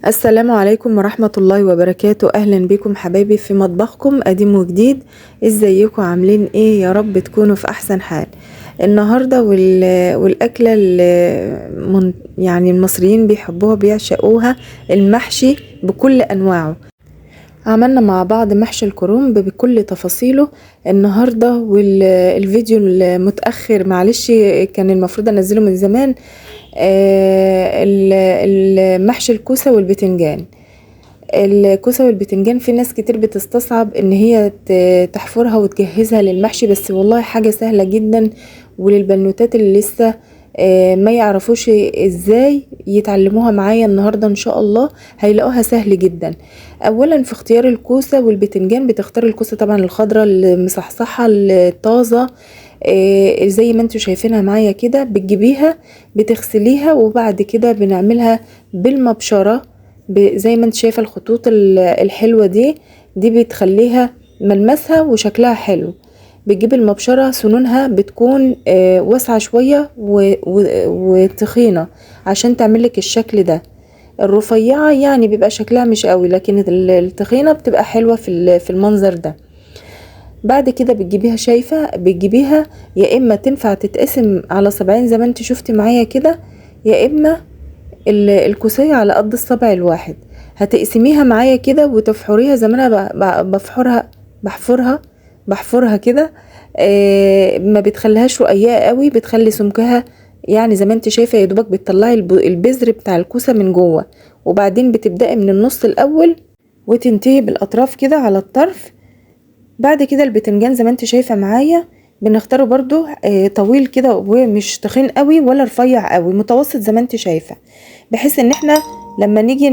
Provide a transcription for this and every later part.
السلام عليكم ورحمة الله وبركاته. أهلا بكم حبايبي في مطبخكم قديم وجديد. ازيكم عاملين ايه؟ يا رب تكونوا في أحسن حال. النهاردة والأكلة اللي يعني المصريين بيحبوها بيعشقوها، المحشي بكل أنواعه. عملنا مع بعض محشي الكرنب بكل تفاصيله النهاردة، والفيديو المتأخر معلش كان المفروض أنزله من زمان. المحشي الكوسة والبتنجان. الكوسة والبتنجان في ناس كتير بتستصعب ان هي تحفرها وتجهزها للمحشي، بس والله حاجة سهلة جدا. وللبنوتات اللي لسه ما يعرفوش ازاي يتعلموها معايا النهاردة ان شاء الله هيلاقوها سهل جدا. اولا في اختيار الكوسة والبتنجان بتختار الكوسة طبعا الخضراء المصحصحة الطازة، زي ما انتوا شايفينها معايا كده. بتجيبيها بتغسليها وبعد كده بنعملها بالمبشرة زي ما انت شايفة الخطوط الحلوة دي بتخليها ملمسها وشكلها حلو. بتجيب المبشرة سنونها بتكون واسعة شوية وتخينة عشان تعملك الشكل ده. الرفيعة يعني بيبقى شكلها مش قوي، لكن التخينة بتبقى حلوة في المنظر ده. بعد كده بتجيبيها، شايفة بتجيبيها يا اما تنفع تتقسم على صبعين زي ما انت شفتي معايا كده، يا اما الكوسية على قد الصبع الواحد. هتقسميها معايا كده وتفحريها زي ما انا بحفرها كده. ما بتخليهاش رقيقة قوي، بتخلي سمكها يعني زي ما انت شايفة يا دوبك بتطلعي البذر بتاع الكوسة من جوه، وبعدين بتبدأي من النص الاول وتنتهي بالاطراف كده على الطرف. بعد كده البتنجان زي ما انت شايفة معايا بنختاره برضو طويل كده ومش تخين قوي ولا رفيع قوي، متوسط زي ما انت شايفة، بحيث ان احنا لما نيجي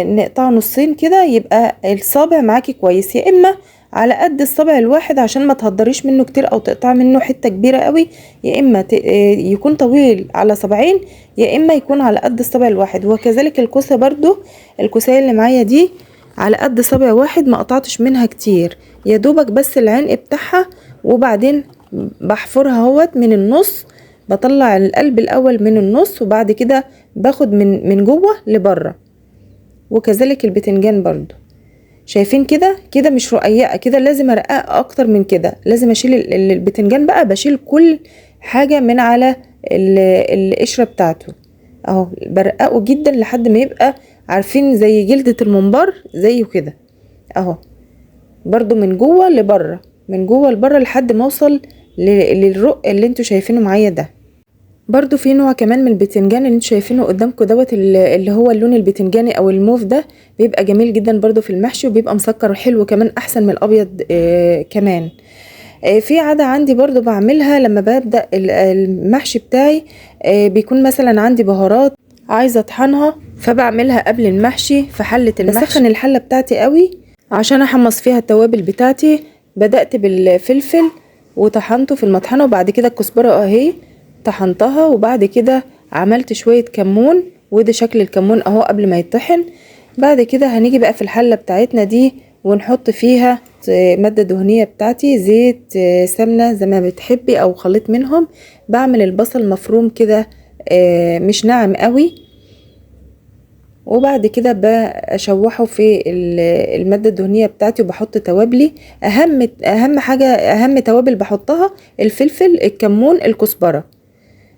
نقطعه نصين كده يبقى الصابع معاكي كويس، يا اما على قد الصابع الواحد عشان ما تهدريش منه كتير او تقطع منه حتة كبيرة قوي، يا اما يكون طويل على صبعين، يا اما يكون على قد الصابع الواحد. وكذلك الكوسة برضو، الكوسة اللي معايا دي على قد صابع واحد، ما قطعتش منها كتير، يا دوبك بس العنق بتاعها. وبعدين بحفرها اهوت من النص، بطلع القلب الاول من النص وبعد كده باخد من جوه لبره. وكذلك البتنجان برضو شايفين كده مش رقيقه كده، لازم ارقق اكتر من كده. لازم اشيل البتنجان بقى، بشيل كل حاجه من على القشره بتاعته اهو، برققه جدا لحد ما يبقى عارفين زي جلدة الممبار زيه كده اهو، برضو من جوه لبره، من جوه لبره لحد ما اوصل للرق اللي انتوا شايفينه معايا ده. برضو في نوع كمان من البتنجان اللي انتوا شايفينه قدامكم دوت، اللي هو اللون البتنجاني او الموف ده، بيبقى جميل جدا برضو في المحشي، وبيبقى مسكر وحلو كمان، احسن من الابيض كمان. في عادة عندي برضو بعملها لما ببدأ المحشي بتاعي، بيكون مثلا عندي بهارات عايزة اطحنها، فبعملها قبل المحشي في حلة المحشي. بسخن الحلة بتاعتي قوي عشان احمص فيها التوابل بتاعتي. بدأت بالفلفل وطحنته في المطحنة، وبعد كده الكزبرة اهي طحنتها، وبعد كده عملت شوية كمون، وده شكل الكمون اهو قبل ما يطحن. بعد كده هنيجي بقى في الحلة بتاعتنا دي ونحط فيها مادة دهنية بتاعتي، زيت سمنة زي ما بتحبي او خليط منهم. بعمل البصل مفروم كده مش ناعم قوي، وبعد كده بشوحه في المادة الدهنية بتاعتي، وبحط توابلي. اهم حاجة، اهم توابل بحطها الفلفل، الكمون، الكزبرة.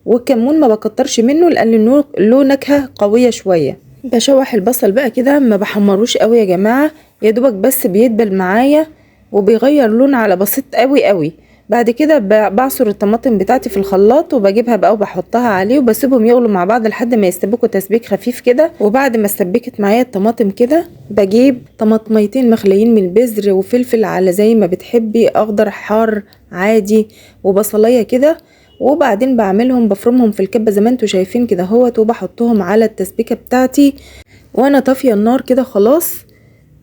والكمون ما بكترش منه لان له نكهة قوية شوية. بشوح البصل بقى كده، ما بحمروش قوي يا جماعة، يا دوبك بس بيدبل معايا وبيغير لون على بسيط قوي قوي. بعد كده بعصر الطماطم بتاعتي في الخلاط وبجيبها بقى وبحطها عليه، وبسيبهم يغلوا مع بعض لحد ما يستبكوا تسبيك خفيف كده. وبعد ما استبكت معايا الطماطم كده، بجيب طماطميتين مخليين من البذر، وفلفل على زي ما بتحبي، اخضر حار عادي، وبصلية كده. وبعدين بعملهم بفرمهم في الكبة زي ما انتوا شايفين كده اهوت، وبحطهم على التسبيكة بتاعتي وانا طافية النار كده خلاص.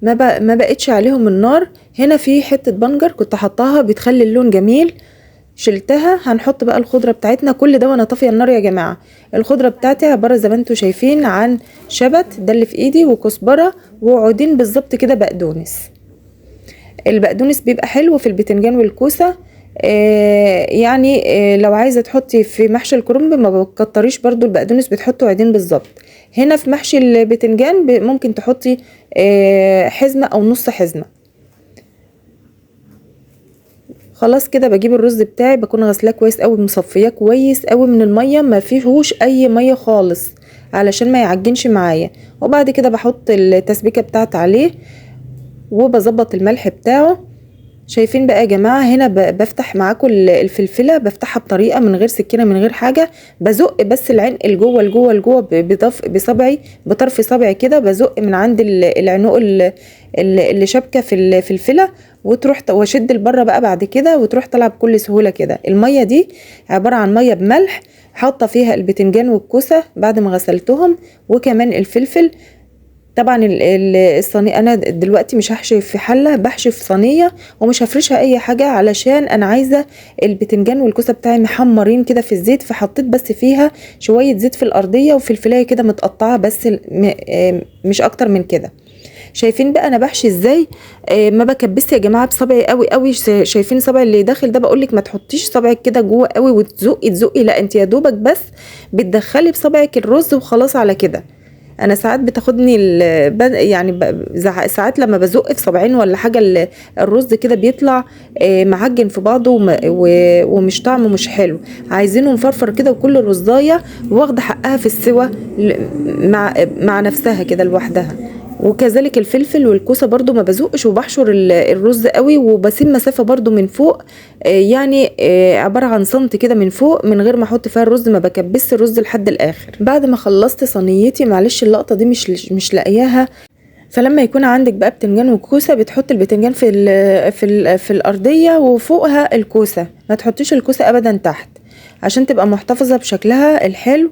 ما بقتش عليهم النار. هنا في حتة بنجر كنت حطاها بتخلي اللون جميل، شلتها. هنحط بقى الخضرة بتاعتنا، كل ده وانا طافية النار يا جماعة. الخضرة بتاعتي عبارة زي ما انتوا شايفين عن شبت ده اللي في ايدي، وكزبرة، وعودين بالظبط كده بقدونس. البقدونس بيبقى حلو في البتنجان والكوسة. يعني لو عايزه تحطي في محشي الكرنب ما بتكتريش برضو البقدونس، بتحطه عيدين بالظبط. هنا في محشي البتنجان ممكن تحطي حزمه او نص حزمه. خلاص كده بجيب الرز بتاعي، بكون غسلاه كويس قوي، مصفياه كويس قوي من الميه، ما فيهوش اي ميه خالص علشان ما يعجنش معايا. وبعد كده بحط التسبيكه بتاعتي عليه وبظبط الملح بتاعه. شايفين بقى يا جماعه، هنا بفتح معاكم الفلفله، بفتحها بطريقه من غير سكينه من غير حاجه، بزق بس العنق لجوه لجوه لجوه بصبعي، بطرف صبعي كده، بزق من عند العنق اللي شابكه في الفلفله، وتروح واشد لبره بقى بعد كده، وتروح طالعه بكل سهوله كده. الميه دي عباره عن ميه بملح، حاطه فيها البتنجان والكوسه بعد ما غسلتهم، وكمان الفلفل. طبعا الصينيه انا دلوقتي مش هحشي في حله، بحشي في صينيه، ومش هفرشها اي حاجه علشان انا عايزه البتنجان والكوسه بتاعي محمرين كده في الزيت. فحطيت بس فيها شويه زيت في الارضيه وفلفلايه كده متقطعه بس، مش اكتر من كده. شايفين بقى انا بحشي ازاي؟ ما بكبس يا جماعه بصبعي قوي قوي. شايفين صبعي اللي داخل ده؟ بقولك ما تحطيش صبعك كده جوه قوي وتزقي تزقي، لا انت يا دوبك بس بتدخلي بصبعك الرز وخلاص على كده. انا ساعات بتاخدني يعني ساعات لما بزق في صبعين ولا حاجه الرز كده بيطلع معجن في بعضه ومش طعمه مش حلو. عايزينه مفرفر كده، وكل رزايه واخده حقها في السوى مع نفسها كده لوحدها. وكذلك الفلفل والكوسه برضو ما بزقش، وبحشر الرز قوي، وبسيب مسافه برضو من فوق، يعني عباره عن سنتي كده من فوق، من غير ما احط فيها الرز، ما بكبس الرز لحد الاخر. بعد ما خلصت صينيتي، معلش اللقطه دي مش لاقياها. فلما يكون عندك بقى بتنجان وكوسه، بتحط البتنجان في الارضيه وفوقها الكوسه، ما تحطيش الكوسه ابدا تحت عشان تبقى محتفظه بشكلها الحلو.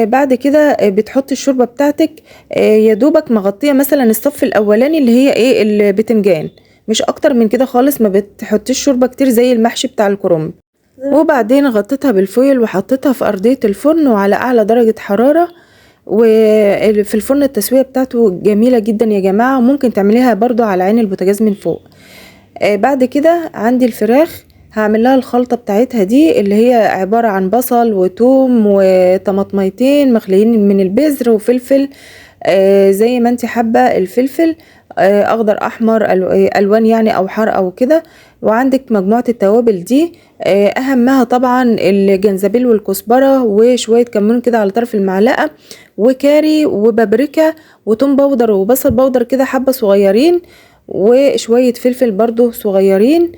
بعد كده بتحطي الشوربه بتاعتك، يا دوبك مغطيه مثلا الصف الاولاني اللي هي ايه البتنجان، مش اكتر من كده خالص. ما بتحطيش شوربه كتير زي المحشي بتاع الكرنب. وبعدين غطيتها بالفويل وحطيتها في ارضيه الفرن وعلى اعلى درجه حراره. وفي الفرن التسويه بتاعته جميله جدا يا جماعه، وممكن تعمليها برضو على عين البوتاجاز من فوق. بعد كده عندي الفراخ، هعمل لها الخلطه بتاعتها دي، اللي هي عباره عن بصل وتوم وطماطميتين مخليين من البذر، وفلفل زي ما انت حابه، الفلفل اخضر احمر الوان يعني، او حار او كده. وعندك مجموعه التوابل دي، اهمها طبعا الجنزبيل والكزبره وشويه كمون كده على طرف المعلقه، وكاري وبابريكا وتوم باودر وبصل باودر كده حبه صغيرين، وشويه فلفل برضو صغيرين،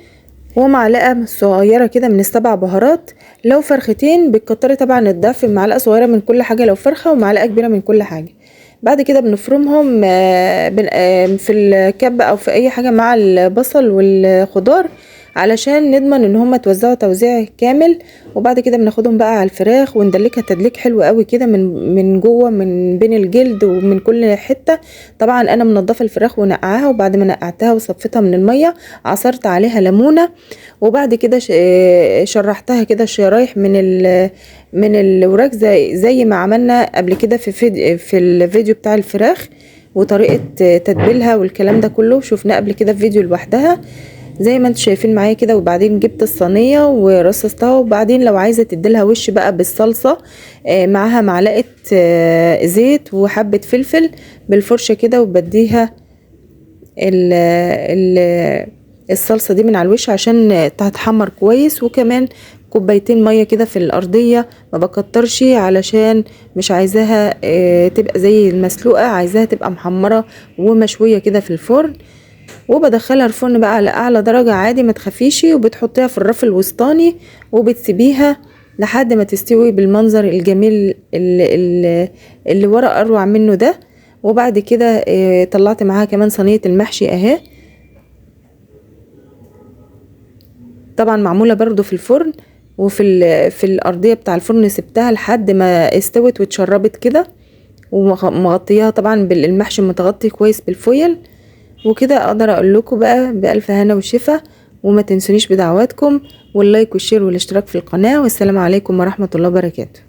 ومعلقه صغيره كده من السبع بهارات. لو فرختين بتكتري طبعا الضعف، معلقه صغيره من كل حاجه لو فرخه، ومعلقه كبيره من كل حاجه. بعد كده بنفرمهم في الكب او في اي حاجه مع البصل والخضار، علشان نضمن ان هم توزعوا توزيع كامل. وبعد كده بناخدهم بقى على الفراخ وندلكها تدليك حلو قوي كده من جوه، من بين الجلد ومن كل حته. طبعا انا منضفه الفراخ ونقعاها، وبعد ما نقعتها وصفتها من الميه عصرت عليها ليمونه، وبعد كده شرحتها كده شرايح من الوراك زي ما عملنا قبل كده في الفيديو بتاع الفراخ، وطريقه تتبيلها والكلام ده كله شفناه قبل كده في فيديو لوحدها زي ما انتم شايفين معايا كده. وبعدين جبت الصينيه ورصصتها، وبعدين لو عايزه تديلها وش بقى بالصلصه، معاها معلقه زيت وحبه فلفل بالفرشه كده، وبديها الصلصه دي من على الوش عشان تتحمر كويس. وكمان كوبايتين ميه كده في الارضيه، ما بكترش علشان مش عايزاها تبقى زي المسلوقه، عايزاها تبقى محمره ومشويه كده في الفرن. وبدخلها الفرن بقى على اعلى درجه عادي، ما تخافيش، وبتحطيها في الرف الوسطاني وبتسيبيها لحد ما تستوي بالمنظر الجميل اللي ورا اروع منه ده. وبعد كده طلعت معاها كمان صينيه المحشي اهي، طبعا معموله برضو في الفرن، في الارضيه بتاع الفرن سبتها لحد ما استوت واتشربت كده، ومغطياها طبعا بالمحشي متغطي كويس بالفويل. وكده اقدر اقول لكم بقى بألف هنا وشفا، وما تنسونيش بدعواتكم واللايك والشير والاشتراك في القناه. والسلام عليكم ورحمه الله وبركاته.